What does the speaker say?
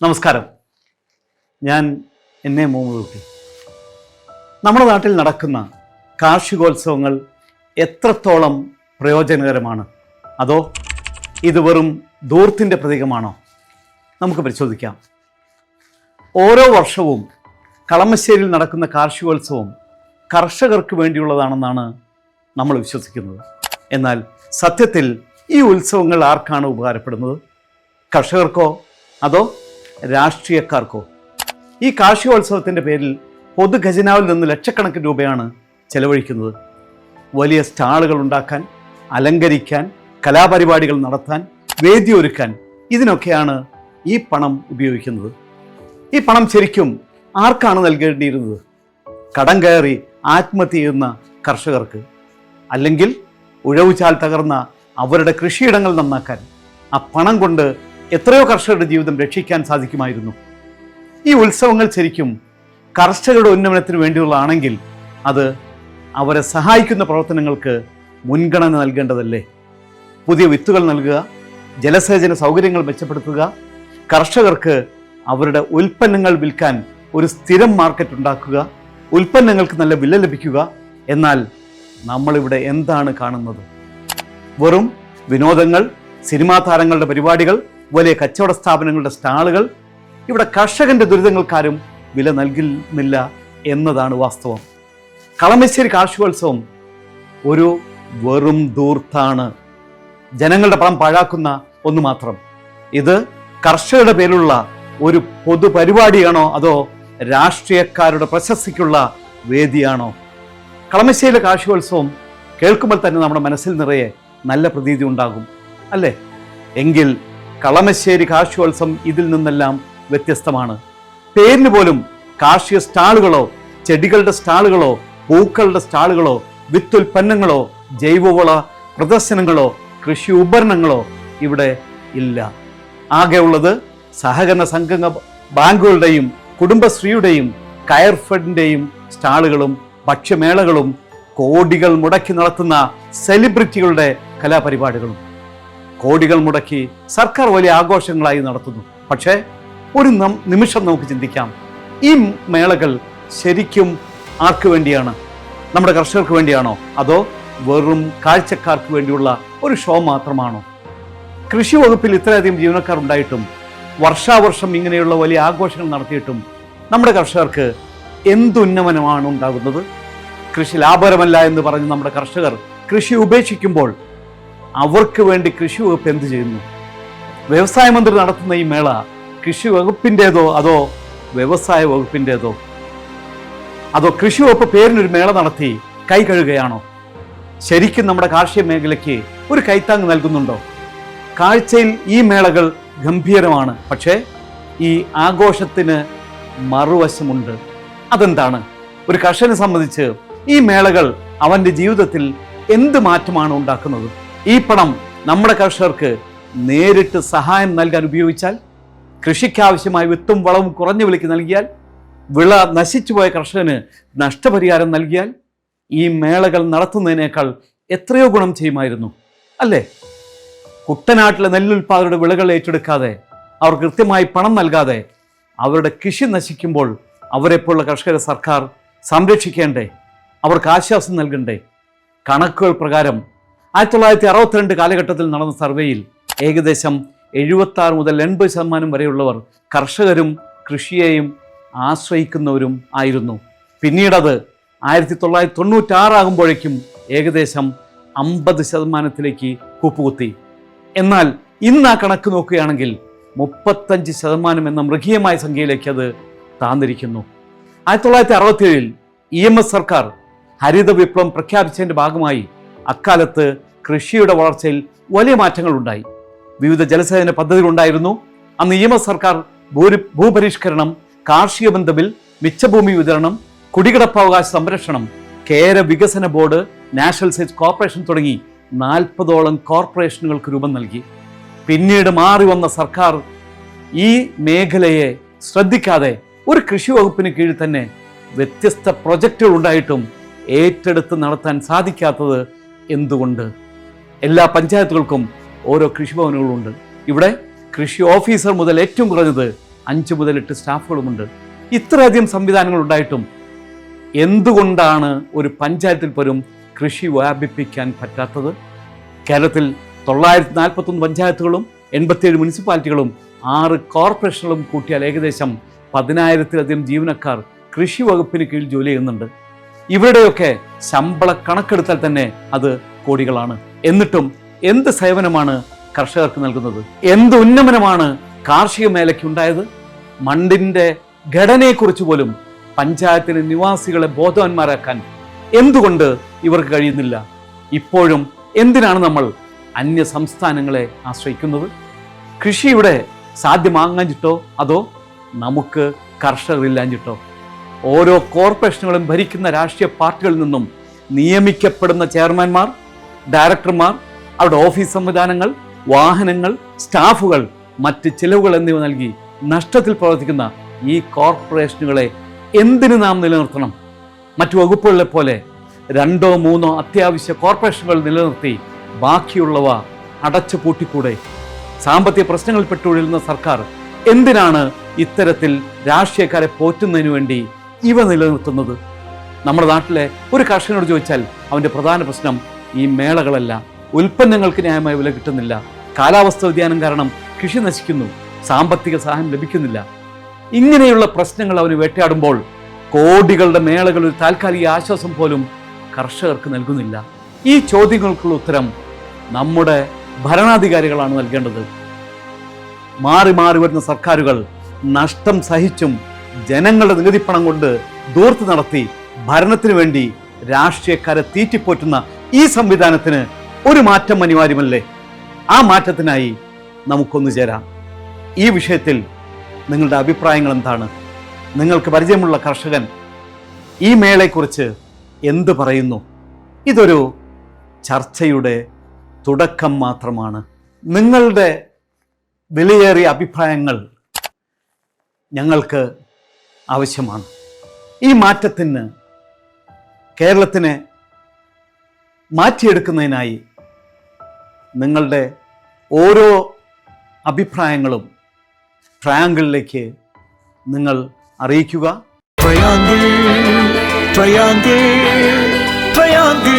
നമസ്കാരം. ഞാൻ മുഹമ്മദ് കുട്ടി. നമ്മുടെ നാട്ടിൽ നടക്കുന്ന കാർഷികോത്സവങ്ങൾ എത്രത്തോളം പ്രയോജനകരമാണ്, അതോ ഇത് വെറും ധൂർത്തിൻ്റെ പ്രതീകമാണോ? നമുക്ക് പരിശോധിക്കാം. ഓരോ വർഷവും കളമശ്ശേരിയിൽ നടക്കുന്ന കാർഷികോത്സവം കർഷകർക്ക് വേണ്ടിയുള്ളതാണെന്നാണ് നമ്മൾ വിശ്വസിക്കുന്നത്. എന്നാൽ സത്യത്തിൽ ഈ ഉത്സവങ്ങൾ ആർക്കാണ് ഉപകാരപ്പെടുന്നത്? കർഷകർക്കോ അതോ രാഷ്ട്രീയക്കാർക്കോ? ഈ കാർഷികോത്സവത്തിൻ്റെ പേരിൽ പൊതുഖജനാവിൽ നിന്ന് ലക്ഷക്കണക്കിന് രൂപയാണ് ചെലവഴിക്കുന്നത്. വലിയ സ്റ്റാളുകൾ ഉണ്ടാക്കാൻ, അലങ്കരിക്കാൻ, കലാപരിപാടികൾ നടത്താൻ, വേദി ഒരുക്കാൻ, ഇതിനൊക്കെയാണ് ഈ പണം ഉപയോഗിക്കുന്നത്. ഈ പണം ശരിക്കും ആർക്കാണ് നൽകേണ്ടിയിരുന്നത്? കടം കയറി ആത്മഹത്യ ചെയ്യുന്ന കർഷകർക്ക്, അല്ലെങ്കിൽ ഉഴവുചാൽ തകർന്ന അവരുടെ കൃഷിയിടങ്ങൾ നന്നാക്കാൻ. ആ പണം കൊണ്ട് എത്രയോ കർഷകരുടെ ജീവിതം രക്ഷിക്കാൻ സാധിക്കുമായിരുന്നു. ഈ ഉത്സവങ്ങൾ ശരിക്കും കർഷകരുടെ ഉന്നമനത്തിന് വേണ്ടിയുള്ളതാണെങ്കിൽ അത് അവരെ സഹായിക്കുന്ന പ്രവർത്തനങ്ങൾക്ക് മുൻഗണന നൽകേണ്ടതല്ലേ? പുതിയ വിത്തുകൾ നൽകുക, ജലസേചന സൗകര്യങ്ങൾ മെച്ചപ്പെടുത്തുക, കർഷകർക്ക് അവരുടെ ഉൽപ്പന്നങ്ങൾ വിൽക്കാൻ ഒരു സ്ഥിരം മാർക്കറ്റ് ഉണ്ടാക്കുക, ഉൽപ്പന്നങ്ങൾക്ക് നല്ല വില ലഭിക്കുക. എന്നാൽ നമ്മളിവിടെ എന്താണ് കാണുന്നത്? വെറും വിനോദങ്ങൾ, സിനിമാ താരങ്ങളുടെ പരിപാടികൾ, വലിയ കച്ചവട സ്ഥാപനങ്ങളുടെ സ്റ്റാളുകൾ. ഇവിടെ കർഷകന്റെ ദുരിതങ്ങൾക്കാരും വില നൽകുന്നില്ല എന്നതാണ് വാസ്തവം. കളമശ്ശേരി കാർഷികോത്സവം ഒരു വെറും ധൂർത്താണ്, ജനങ്ങളുടെ പണം പാഴാക്കുന്ന ഒന്ന് മാത്രം. ഇത് കർഷകരുടെ പേരിലുള്ള ഒരു പൊതുപരിപാടിയാണോ അതോ രാഷ്ട്രീയക്കാരുടെ പ്രശസ്തിക്കുള്ള വേദിയാണോ? കളമശ്ശേരിയിലെ കാർഷികോത്സവം കേൾക്കുമ്പോൾ തന്നെ നമ്മുടെ മനസ്സിൽ നിറയെ നല്ല പ്രതീതി ഉണ്ടാകും, അല്ലേ? എങ്കിൽ കളമശ്ശേരി കാർഷികോത്സവം ഇതിൽ നിന്നെല്ലാം വ്യത്യസ്തമാണ്. പേരിന് പോലും കാർഷിക സ്റ്റാളുകളോ, ചെടികളുടെ സ്റ്റാളുകളോ, പൂക്കളുടെ സ്റ്റാളുകളോ, വിത്തുൽപ്പന്നങ്ങളോ, ജൈവവള പ്രദർശനങ്ങളോ, കൃഷി ഉപകരണങ്ങളോ ഇവിടെ ഇല്ല. ആകെ ഉള്ളത് സഹകരണ സംഘ ബാങ്കുകളുടെയും കുടുംബശ്രീയുടെയും കയർഫെഡിൻ്റെയും സ്റ്റാളുകളും ഭക്ഷ്യമേളകളും കോടികൾ മുടക്കി നടത്തുന്ന സെലിബ്രിറ്റികളുടെ കലാപരിപാടികളും. കോടികൾ മുടക്കി സർക്കാർ വലിയ ആഘോഷങ്ങളായി നടത്തുന്നു. പക്ഷേ ഒരു നിമിഷം നമുക്ക് ചിന്തിക്കാം, ഈ മേളകൾ ശരിക്കും ആർക്ക് വേണ്ടിയാണ്? നമ്മുടെ കർഷകർക്ക് വേണ്ടിയാണോ അതോ വെറും കാഴ്ചക്കാർക്ക് വേണ്ടിയുള്ള ഒരു ഷോ മാത്രമാണോ? കൃഷി വകുപ്പിൽ ഇത്രയധികം ജീവനക്കാർ ഉണ്ടായിട്ടും വർഷാവർഷം ഇങ്ങനെയുള്ള വലിയ ആഘോഷങ്ങൾ നടത്തിയിട്ടും നമ്മുടെ കർഷകർക്ക് എന്തുന്നമനമാണ് ഉണ്ടാകുന്നത്? കൃഷി ലാഭകരമല്ല എന്ന് പറഞ്ഞ് നമ്മുടെ കർഷകർ കൃഷി ഉപേക്ഷിക്കുമ്പോൾ അവർക്ക് വേണ്ടി കൃഷി വകുപ്പ് എന്ത് ചെയ്യുന്നു? വ്യവസായ മന്ത്രി നടത്തുന്ന ഈ മേള കൃഷി വകുപ്പിൻ്റെതോ അതോ വ്യവസായ വകുപ്പിൻ്റെതോ? അതോ കൃഷി വകുപ്പ് പേരിനൊരു മേള നടത്തി കൈ കഴുകുകയാണോ? ശരിക്കും നമ്മുടെ കാർഷിക മേഖലയ്ക്ക് ഒരു കൈത്താങ് നൽകുന്നുണ്ടോ? കാഴ്ചയിൽ ഈ മേളകൾ ഗംഭീരമാണ്, പക്ഷേ ഈ ആഘോഷത്തിന് മറുവശമുണ്ട്. അതെന്താണ്? ഒരു കർഷകനെ സംബന്ധിച്ച് ഈ മേളകൾ അവൻ്റെ ജീവിതത്തിൽ എന്ത് മാറ്റമാണ് ഉണ്ടാക്കുന്നത്? ഈ പണം നമ്മുടെ കർഷകർക്ക് നേരിട്ട് സഹായം നൽകാൻ ഉപയോഗിച്ചാൽ, കൃഷിക്കാവശ്യമായ വിത്തും വളവും കുറഞ്ഞ വിലയ്ക്ക് നൽകിയാൽ, വിള നശിച്ചുപോയ കർഷകന് നഷ്ടപരിഹാരം നൽകിയാൽ, ഈ മേളകൾ നടത്തുന്നതിനേക്കാൾ എത്രയോ ഗുണം ചെയ്യുമായിരുന്നു, അല്ലേ? കുട്ടനാട്ടിലെ നെല്ലുൽപാദകരുടെ വിളകൾ ഏറ്റെടുക്കാതെ, അവർ കൃത്യമായി പണം നൽകാതെ അവരുടെ കൃഷി നശിക്കുമ്പോൾ അവരെപ്പോലുള്ള കർഷകരെ സർക്കാർ സംരക്ഷിക്കേണ്ടേ? അവർക്ക് ആശ്വാസം നൽകണ്ടേ? കണക്കുകൾ പ്രകാരം 1962 കാലഘട്ടത്തിൽ നടന്ന സർവേയിൽ ഏകദേശം 76 മുതൽ 80% വരെയുള്ളവർ കർഷകരും കൃഷിയെയും ആശ്രയിക്കുന്നവരും ആയിരുന്നു. പിന്നീടത് 1996 ആകുമ്പോഴേക്കും ഏകദേശം 50%-ലേക്ക് കൂപ്പുകുത്തി. എന്നാൽ ഇന്ന് ആ കണക്ക് നോക്കുകയാണെങ്കിൽ 35% എന്ന മൃഗീയമായ സംഖ്യയിലേക്ക് അത് താന്നിരിക്കുന്നു. 1967 EMS സർക്കാർ ഹരിത വിപ്ലവം പ്രഖ്യാപിച്ചതിൻ്റെ ഭാഗമായി അക്കാലത്ത് കൃഷിയുടെ വളർച്ചയിൽ വലിയ മാറ്റങ്ങൾ ഉണ്ടായി. വിവിധ ജലസേചന പദ്ധതികളുണ്ടായിരുന്നു. അന്ന് EMS സർക്കാർ ഭൂപരിഷ്കരണം, കാർഷിക ബന്ധ ബിൽ, മിച്ചഭൂമി വിതരണം, കുടികിടപ്പവകാശ സംരക്ഷണം, കേര വികസന ബോർഡ്, നാഷണൽ സേജ് കോർപ്പറേഷൻ തുടങ്ങി 40ഓളം കോർപ്പറേഷനുകൾക്ക് രൂപം നൽകി. പിന്നീട് മാറി വന്ന സർക്കാർ ഈ മേഖലയെ ശ്രദ്ധിക്കാതെ ഒരു കൃഷി വകുപ്പിന് കീഴിൽ തന്നെ വ്യത്യസ്ത പ്രൊജക്റ്റുകൾ ഉണ്ടായിട്ടും ഏറ്റെടുത്ത് നടത്താൻ സാധിക്കാത്തത് എന്തുകൊണ്ട്? എല്ലാ പഞ്ചായത്തുകൾക്കും ഓരോ കൃഷിഭവനുകളുണ്ട്. ഇവിടെ കൃഷി ഓഫീസർ മുതൽ ഏറ്റവും കുറഞ്ഞത് 5 മുതൽ 8 സ്റ്റാഫുകളുമുണ്ട്. ഇത്രയധികം സംവിധാനങ്ങൾ ഉണ്ടായിട്ടും എന്തുകൊണ്ടാണ് ഒരു പഞ്ചായത്തിൽ പോലും കൃഷി വ്യാപിപ്പിക്കാൻ പറ്റാത്തത്? കേരളത്തിൽ 941 പഞ്ചായത്തുകളും 87 മുനിസിപ്പാലിറ്റികളും 6 കോർപ്പറേഷനുകളും കൂട്ടിയാൽ ഏകദേശം 10,000-ലധികം ജീവനക്കാർ കൃഷി വകുപ്പിന് കീഴിൽ ജോലി ചെയ്യുന്നുണ്ട്. ഇവരുടെയൊക്കെ ശമ്പള കണക്കെടുത്താൽ തന്നെ അത് കോടികളാണ്. എന്നിട്ടും എന്ത് സേവനമാണ് കർഷകർക്ക് നൽകുന്നത്? എന്ത് ഉന്നമനമാണ് കാർഷിക മേഖലയ്ക്ക് ഉണ്ടായത്? മണ്ണിൻ്റെ ഘടനയെക്കുറിച്ച് പോലും പഞ്ചായത്തിലെ നിവാസികളെ ബോധവാന്മാരാക്കാൻ എന്തുകൊണ്ട് ഇവർക്ക് കഴിയുന്നില്ല? ഇപ്പോഴും എന്തിനാണ് നമ്മൾ അന്യ സംസ്ഥാനങ്ങളെ ആശ്രയിക്കുന്നത്? കൃഷി ഇവിടെ സാധ്യമാകാഞ്ഞിട്ടോ അതോ നമുക്ക് കർഷകരില്ലാഞ്ഞിട്ടോ? ഓരോ കോർപ്പറേഷനുകളും ഭരിക്കുന്ന രാഷ്ട്രീയ പാർട്ടികളിൽ നിന്നും നിയമിക്കപ്പെടുന്ന ചെയർമാൻമാർ, ഡയറക്ടർമാർ, അവരുടെ ഓഫീസ് സംവിധാനങ്ങൾ, വാഹനങ്ങൾ, സ്റ്റാഫുകൾ, മറ്റ് ചിലവുകൾ എന്നിവ നൽകി നഷ്ടത്തിൽ പ്രവർത്തിക്കുന്ന ഈ കോർപ്പറേഷനുകളെ എന്തിനു നാം നിലനിർത്തണം? മറ്റു വകുപ്പുകളെ പോലെ 2-3 അത്യാവശ്യ കോർപ്പറേഷനുകൾ നിലനിർത്തി ബാക്കിയുള്ളവ അടച്ചു പൂട്ടിക്കൂടെ? സാമ്പത്തിക പ്രശ്നങ്ങളിൽ പെട്ടുഴലുന്ന സർക്കാർ എന്തിനാണ് ഇത്തരത്തിൽ രാഷ്ട്രീയക്കാരെ പോറ്റുന്നതിന് വേണ്ടി ഇവ നിലനിർത്തുന്നത്? നമ്മുടെ നാട്ടിലെ ഒരു കർഷകനോട് ചോദിച്ചാൽ അവൻ്റെ പ്രധാന പ്രശ്നം ഈ മേളകളല്ല. ഉൽപ്പന്നങ്ങൾക്ക് ന്യായമായ വില കിട്ടുന്നില്ല, കാലാവസ്ഥ വ്യതിയാനം കാരണം കൃഷി നശിക്കുന്നു, സാമ്പത്തിക സഹായം ലഭിക്കുന്നില്ല. ഇങ്ങനെയുള്ള പ്രശ്നങ്ങൾ അവന് വേട്ടയാടുമ്പോൾ കോടികളുടെ മേളകൾ ഒരു താൽക്കാലിക ആശ്വാസം പോലും കർഷകർക്ക് നൽകുന്നില്ല. ഈ ചോദ്യങ്ങൾക്കുള്ള ഉത്തരം നമ്മുടെ ഭരണാധികാരികളാണ് നൽകേണ്ടത്. മാറി മാറി വരുന്ന സർക്കാരുകൾ നഷ്ടം സഹിച്ചും ജനങ്ങളുടെ നികുതിപ്പണം കൊണ്ട് ദൂർത്ത് നടത്തി ഭരണത്തിന് വേണ്ടി രാഷ്ട്രീയക്കാരെ തീറ്റിപ്പോറ്റുന്ന ഈ സംവിധാനത്തിന് ഒരു മാറ്റം അനിവാര്യമല്ലേ? ആ മാറ്റത്തിനായി നമുക്കൊന്നു ചേരാം. ഈ വിഷയത്തിൽ നിങ്ങളുടെ അഭിപ്രായങ്ങൾ എന്താണ്? നിങ്ങൾക്ക് പരിചയമുള്ള കർഷകൻ ഈ മേളയെക്കുറിച്ച് എന്ത് പറയുന്നു? ഇതൊരു ചർച്ചയുടെ തുടക്കം മാത്രമാണ്. നിങ്ങളുടെ വിലയേറിയ അഭിപ്രായങ്ങൾ ഞങ്ങൾക്ക് ആവശ്യമാണ്. ഈ മാറ്റത്തിന് കേരളത്തിനെ മാറ്റിയെടുക്കുന്നതിനായി നിങ്ങളുടെ ഓരോ അഭിപ്രായങ്ങളും ട്രയാങ്കിളിലേക്ക് നിങ്ങൾ അറിയിക്കുക. Triangle, triangle, triangle.